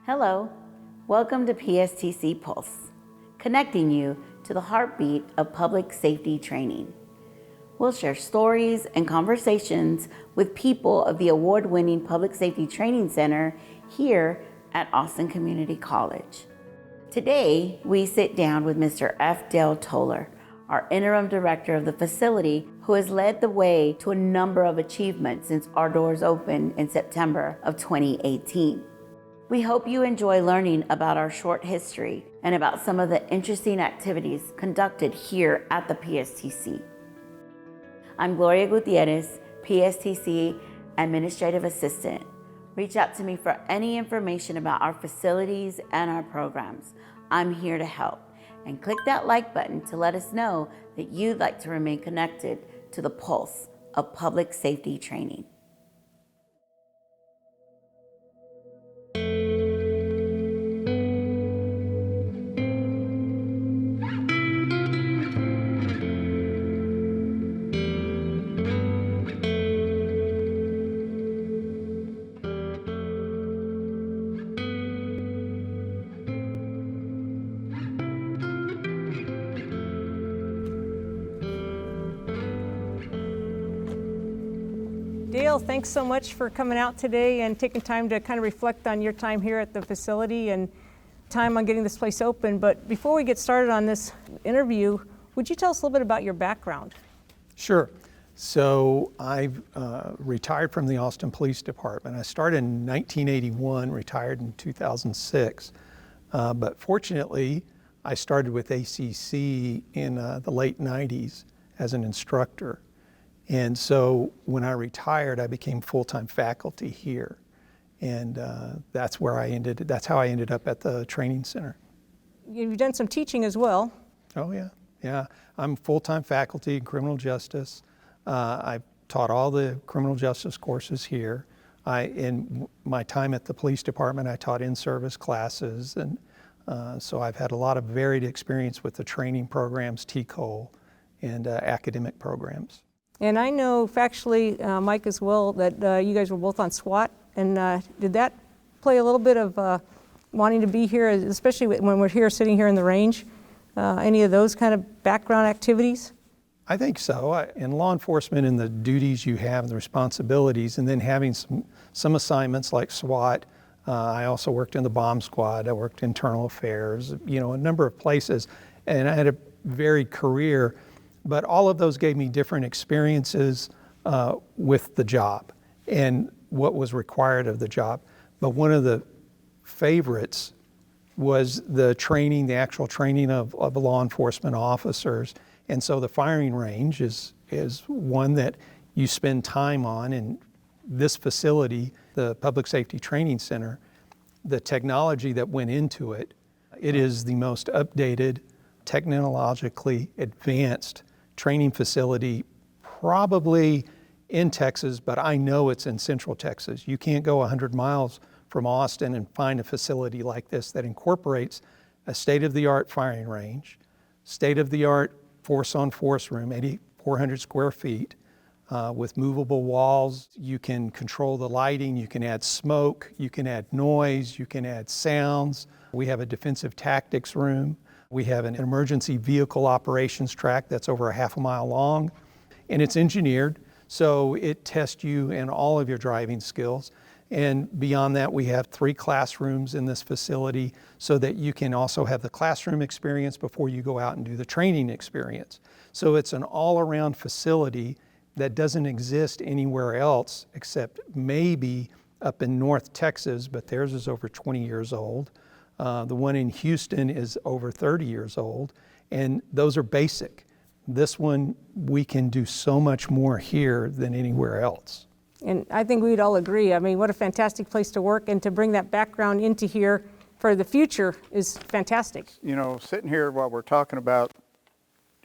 Hello, welcome to PSTC Pulse, connecting you to the heartbeat of public safety training. We'll share stories and conversations with people of the award-winning Public Safety Training Center here at Austin Community College. Today, we sit down with Mr. F. Dale Toler, our Interim Director of the facility, who has led the way to a number of achievements since our doors opened in September of 2018. We hope you enjoy learning about our short history and about some of the interesting activities conducted here at the PSTC. I'm Gloria Gutierrez, PSTC Administrative Assistant. Reach out to me for any information about our facilities and our programs. I'm here to help. And click that like button to let us know that you'd like to remain connected to the pulse of public safety training. Dale, thanks so much for coming out today and taking time to kind of reflect on your time here at the facility and time on getting this place open. But before we get started on this interview, would you tell us a little bit about your background? Sure. So I retired from the Austin Police Department. I started in 1981, retired in 2006. But fortunately, I started with ACC in the late 90s as an instructor. And so when I retired, I became full-time faculty here. And that's how I ended up at the training center. You've done some teaching as well. Oh yeah. I'm full-time faculty in criminal justice. I've taught all the criminal justice courses here. In my time at the police department, I taught in-service classes. And so I've had a lot of varied experience with the training programs, TCol, and academic programs. And I know factually, Mike as well, that you guys were both on SWAT. And did that play a little bit of wanting to be here, especially when we're here sitting here in the range? Any of those kind of background activities? I think so. In law enforcement and the duties you have and the responsibilities, and then having some assignments like SWAT. I also worked in the bomb squad. I worked internal affairs, a number of places. And I had a varied career. But all of those gave me different experiences with the job and what was required of the job. But one of the favorites was the training, the actual training of law enforcement officers. And so the firing range is one that you spend time on. And this facility, the Public Safety Training Center, the technology that went into it, it is the most updated, technologically advanced training facility probably in Texas, but I know it's in Central Texas. You can't go 100 miles from Austin and find a facility like this that incorporates a state-of-the-art firing range, state-of-the-art force-on-force room, 8,400 square feet, with movable walls. You can control the lighting, you can add smoke, you can add noise, you can add sounds. We have a defensive tactics room. We have an emergency vehicle operations track that's over a half a mile long, and it's engineered, so it tests you in all of your driving skills. And beyond that, we have 3 classrooms in this facility so that you can also have the classroom experience before you go out and do the training experience. So it's an all-around facility that doesn't exist anywhere else except maybe up in North Texas, but theirs is over 20 years old. The one in Houston is over 30 years old, and those are basic. This one, we can do so much more here than anywhere else. And I think we'd all agree. I mean, what a fantastic place to work, and to bring that background into here for the future is fantastic. Sitting here while we're talking about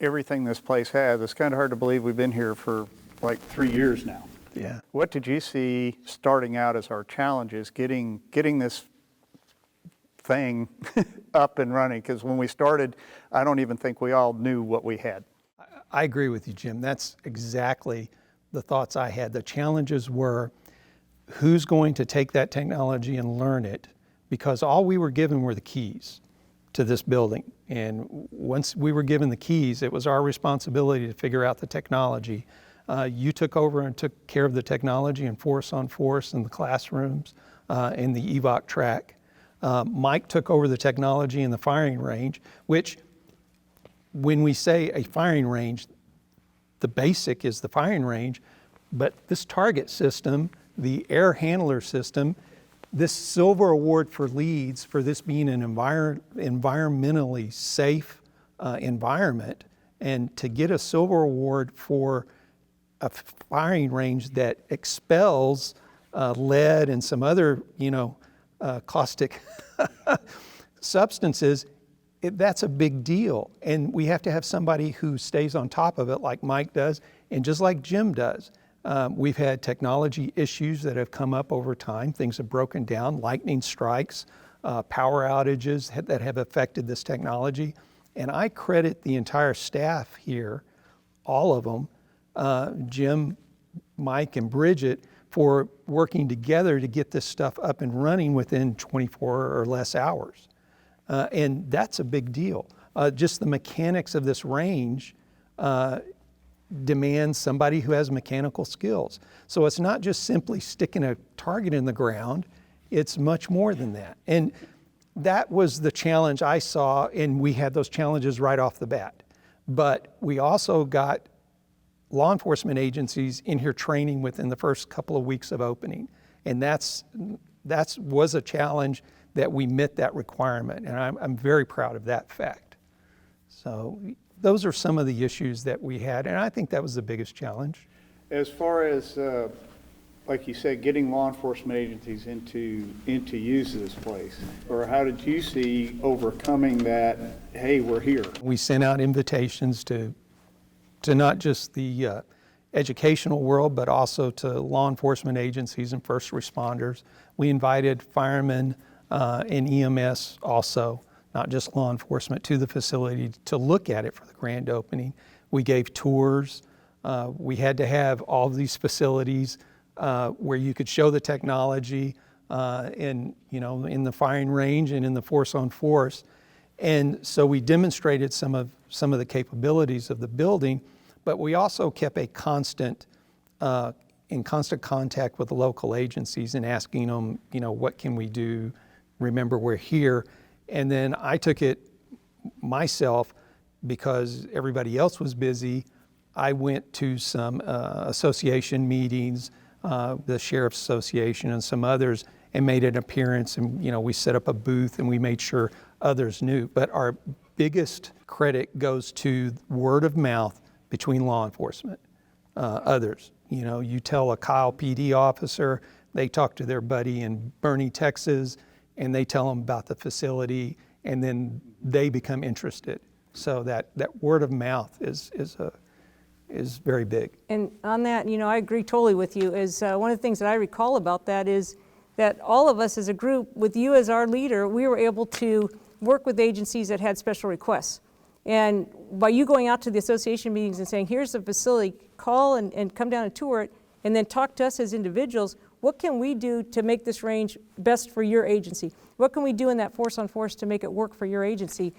everything this place has, it's kind of hard to believe we've been here for like 3 years now. Yeah. What did you see starting out as our challenges getting this thing up and running? Because when we started, I don't even think we all knew what we had. I agree with you, Jim. That's exactly the thoughts I had. The challenges were who's going to take that technology and learn it because all we were given were the keys to this building. And once we were given the keys, it was our responsibility to figure out the technology. You took over and took care of the technology and force on force in the classrooms, in the EVOC track. Mike took over the technology in the firing range, which when we say a firing range, the basic is the firing range, but this target system, the air handler system, this silver award for LEEDs for this being an environmentally safe environment, and to get a silver award for a firing range that expels lead and some other, caustic substances, that's a big deal. And we have to have somebody who stays on top of it like Mike does, and just like Jim does. We've had technology issues that have come up over time. Things have broken down, lightning strikes, power outages that have affected this technology. And I credit the entire staff here, all of them, Jim, Mike, and Bridget, for working together to get this stuff up and running within 24 or less hours. And that's a big deal. Just the mechanics of this range demands somebody who has mechanical skills. So it's not just simply sticking a target in the ground, it's much more than that. And that was the challenge I saw, and we had those challenges right off the bat. But we also got law enforcement agencies in here training within the first couple of weeks of opening. And that was a challenge that we met that requirement, and I'm very proud of that fact. So those are some of the issues that we had, and I think that was the biggest challenge. As far as, like you said, getting law enforcement agencies into use of this place, or how did you see overcoming that, hey, we're here? We sent out invitations to not just the educational world, but also to law enforcement agencies and first responders. We invited firemen and EMS also, not just law enforcement, to the facility to look at it for the grand opening. We gave tours. We had to have all of these facilities where you could show the technology in the firing range and in the force on force. And so we demonstrated some of the capabilities of the building, but we also kept in constant contact with the local agencies and asking them, what can we do? Remember, we're here. And then I took it myself, because everybody else was busy. I went to some association meetings, the Sheriff's Association and some others, and made an appearance, and we set up a booth and we made sure others knew. But our biggest credit goes to word of mouth between law enforcement, others. You tell a Kyle PD officer, they talk to their buddy in Bernie, Texas, and they tell them about the facility, and then they become interested. So that word of mouth is very big. And on that, I agree totally with you. One of the things that I recall about that is that all of us as a group, with you as our leader, we were able to work with agencies that had special requests. And by you going out to the association meetings and saying, here's the facility, call and come down and tour it, and then talk to us as individuals, what can we do to make this range best for your agency? What can we do in that force on force to make it work for your agency?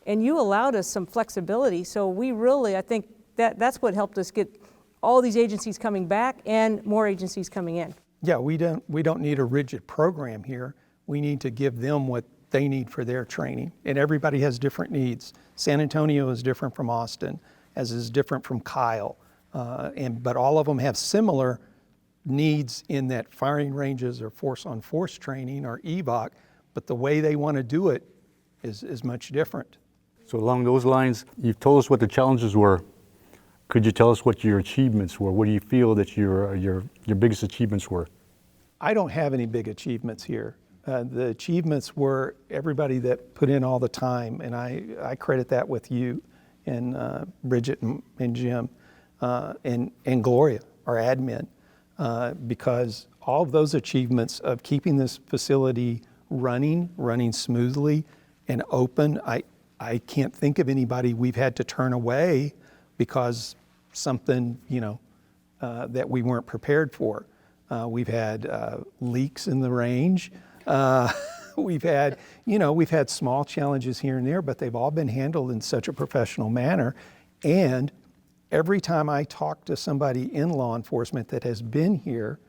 And you allowed us some flexibility. So we really, I think that's what helped us get all these agencies coming back and more agencies coming in. Yeah, we don't need a rigid program here. We need to give them what they need for their training. And everybody has different needs. San Antonio is different from Austin, as is different from Kyle. But all of them have similar needs in that firing ranges or force on force training or EVOC, but the way they want to do it is much different. So along those lines, you've told us what the challenges were. Could you tell us what your achievements were? What do you feel that your biggest achievements were? I don't have any big achievements here. The achievements were everybody that put in all the time, and I credit that with you and Bridget and Jim and Gloria, our admin, because all of those achievements of keeping this facility running smoothly and open, I can't think of anybody we've had to turn away because something, that we weren't prepared for. We've had leaks in the range. we've had small challenges here and there, but they've all been handled in such a professional manner. And every time I talk to somebody in law enforcement that has been here,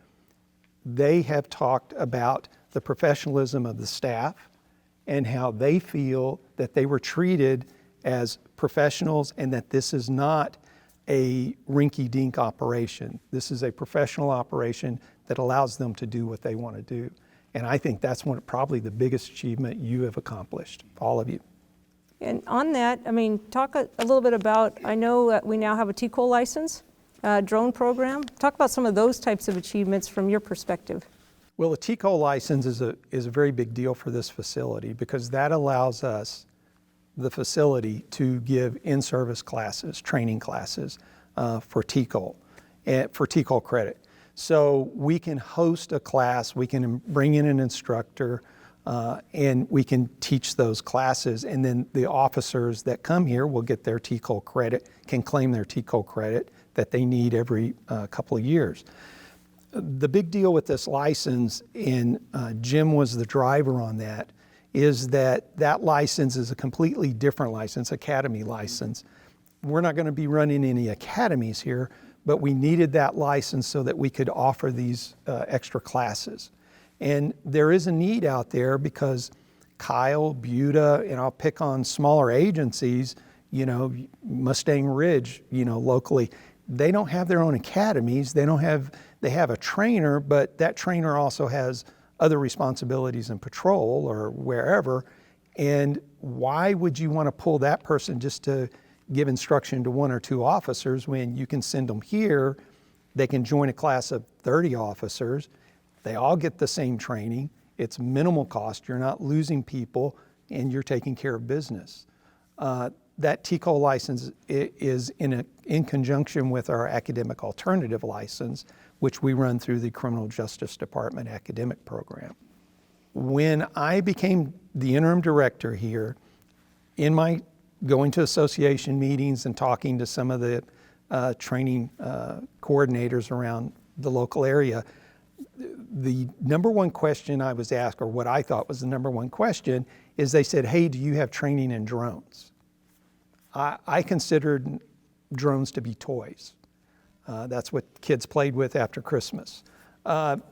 they have talked about the professionalism of the staff and how they feel that they were treated as professionals and that this is not a rinky-dink operation. This is a professional operation that allows them to do what they want to do. And I think that's probably the biggest achievement you have accomplished, all of you. And on that, I mean, talk a little bit about, I know we now have a TCol license, drone program. Talk about some of those types of achievements from your perspective. Well, a TCol license is a very big deal for this facility because that allows us, the facility, to give in-service classes, training classes for TCol credit. So we can host a class, we can bring in an instructor, and we can teach those classes, and then the officers that come here will get their TCol credit, can claim their TCol credit that they need every couple of years. The big deal with this license, and Jim was the driver on that, is that license is a completely different license, academy license. We're not going to be running any academies here, but we needed that license so that we could offer these extra classes. And there is a need out there because Kyle, Buda, and I'll pick on smaller agencies, Mustang Ridge, locally, they don't have their own academies. They have a trainer, but that trainer also has other responsibilities in patrol or wherever. And why would you want to pull that person just to give instruction to one or two officers when you can send them here? They can join a class of 30 officers. They all get the same training. It's minimal cost. You're not losing people, and you're taking care of business. That TCol license is in conjunction with our academic alternative license, which we run through the Criminal Justice Department academic program. When I became the interim director here, in my going to association meetings and talking to some of the training coordinators around the local area, the number one question I was asked, or what I thought was the number one question, is they said, "Hey, do you have training in drones?" I considered drones to be toys. That's what kids played with after Christmas. So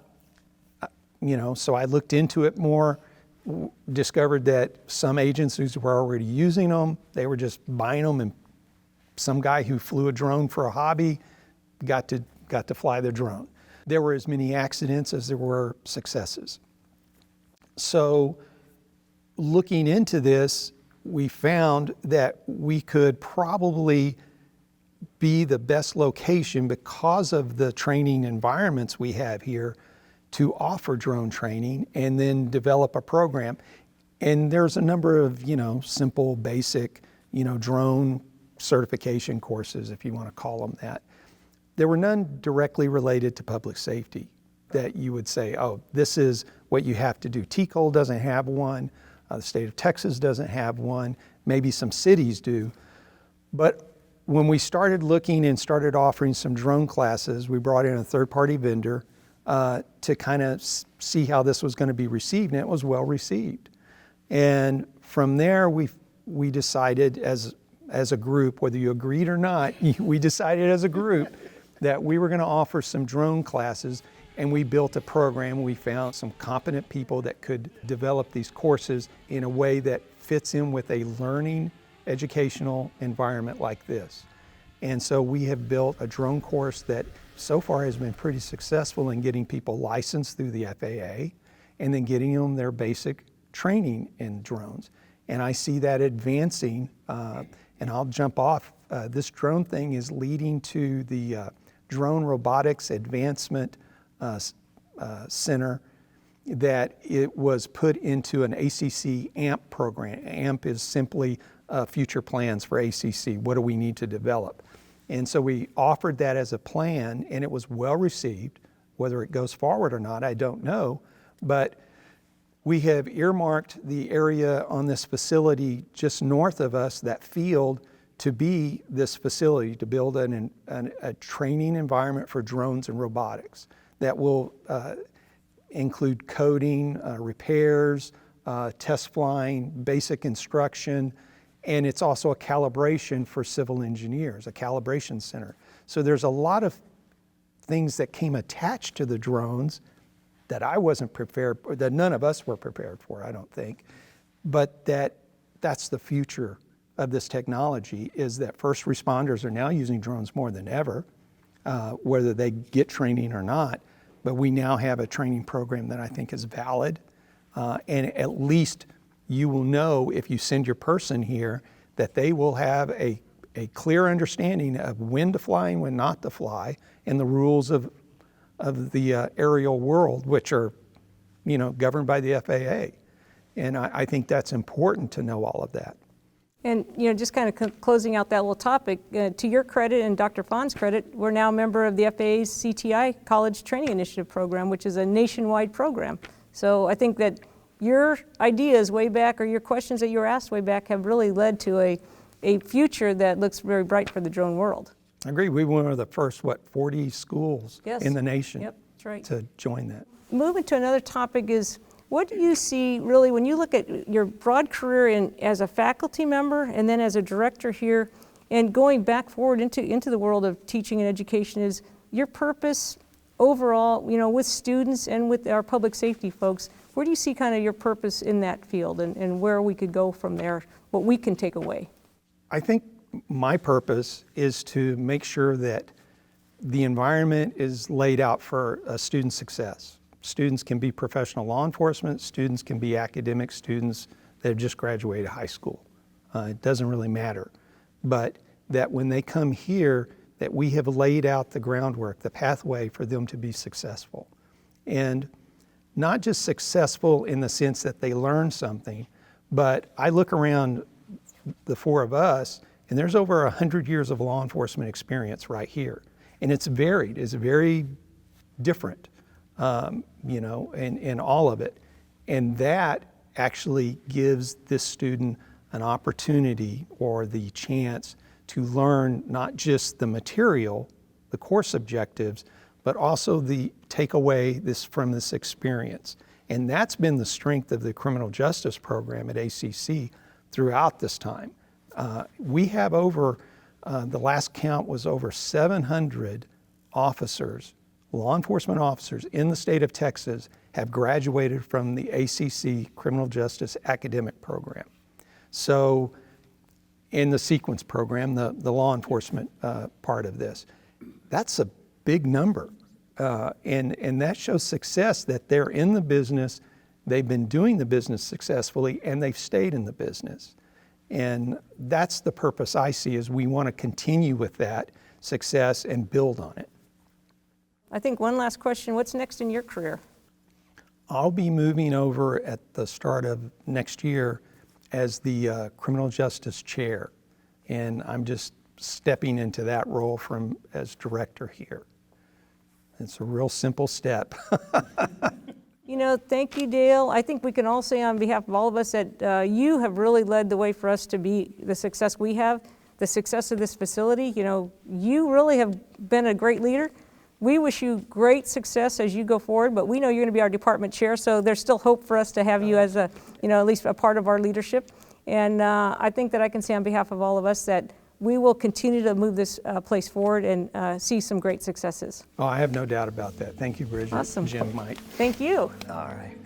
I looked into it more, discovered that some agencies were already using them. They were just buying them, and some guy who flew a drone for a hobby got to fly the drone. There were as many accidents as there were successes. So looking into this, we found that we could probably be the best location because of the training environments we have here to offer drone training and then develop a program. And there's a number of, simple, basic, drone certification courses, if you want to call them that. There were none directly related to public safety that you would say, oh, this is what you have to do. TCol doesn't have one. The state of Texas doesn't have one. Maybe some cities do. But when we started looking and started offering some drone classes, we brought in a third-party vendor to kind of see how this was going to be received, and it was well received. And from there, we decided as a group, whether you agreed or not, we decided as a group that we were going to offer some drone classes, and we built a program. We found some competent people that could develop these courses in a way that fits in with a learning educational environment like this. And so we have built a drone course that so far has been pretty successful in getting people licensed through the FAA and then getting them their basic training in drones. And I see that advancing, and I'll jump off. This drone thing is leading to the Drone Robotics Advancement Center that it was put into an ACC AMP program. AMP is simply future plans for ACC. What do we need to develop? And so we offered that as a plan, and it was well received. Whether it goes forward or not, I don't know. But we have earmarked the area on this facility just north of us, that field, to be this facility, to build a training environment for drones and robotics that will include coding, repairs, test flying, basic instruction, and it's also a calibration for civil engineers, a calibration center. So there's a lot of things that came attached to the drones that I wasn't prepared, or that none of us were prepared for, I don't think. But that's the future of this technology, is that first responders are now using drones more than ever, whether they get training or not. But we now have a training program that I think is valid. And at least you will know, if you send your person here, that they will have a clear understanding of when to fly and when not to fly, and the rules of the aerial world, which are, governed by the FAA. And I think that's important to know all of that. And just kind of closing out that little topic, to your credit and Dr. Fahn's credit, we're now a member of the FAA's CTI College Training Initiative program, which is a nationwide program. So I think that your ideas way back, or your questions that you were asked way back, have really led to a future that looks very bright for the drone world. I agree. We were one of the first, 40 schools in the nation that's right. to join that. Moving to another topic is, what do you see really when you look at your broad career as a faculty member and then as a director here, and going back forward into the world of teaching and education, is your purpose overall, with students and with our public safety folks? Where do you see kind of your purpose in that field, and where we could go from there, what we can take away? I think my purpose is to make sure that the environment is laid out for student success. Students can be professional law enforcement, students can be academic students that have just graduated high school. It doesn't really matter. But that when they come here, that we have laid out the groundwork, the pathway for them to be successful. And not just successful in the sense that they learn something, but I look around the four of us, and there's over 100 years of law enforcement experience right here. And it's varied, it's very different. In all of it. And that actually gives this student an opportunity or the chance to learn not just the material, the course objectives, but also take away from this experience. And that's been the strength of the criminal justice program at ACC throughout this time. We have the last count was over 700 officers, law enforcement officers in the state of Texas, have graduated from the ACC Criminal Justice Academic Program. So in the sequence program, the law enforcement part of this, that's a big number. And that shows success, that they're in the business, they've been doing the business successfully, and they've stayed in the business. And that's the purpose I see, is we want to continue with that success and build on it. I think one last question, what's next in your career? I'll be moving over at the start of next year as the criminal justice chair. And I'm just stepping into that role as director here. It's a real simple step. Thank you, Dale. I think we can all say on behalf of all of us that you have really led the way for us to be the success we have, the success of this facility. You really have been a great leader. We wish you great success as you go forward, but we know you're going to be our department chair, so there's still hope for us to have you as at least a part of our leadership. And I think that I can say on behalf of all of us that we will continue to move this place forward and see some great successes. Oh, I have no doubt about that. Thank you, Bridget. Awesome. Jim, Mike. Thank you. All right.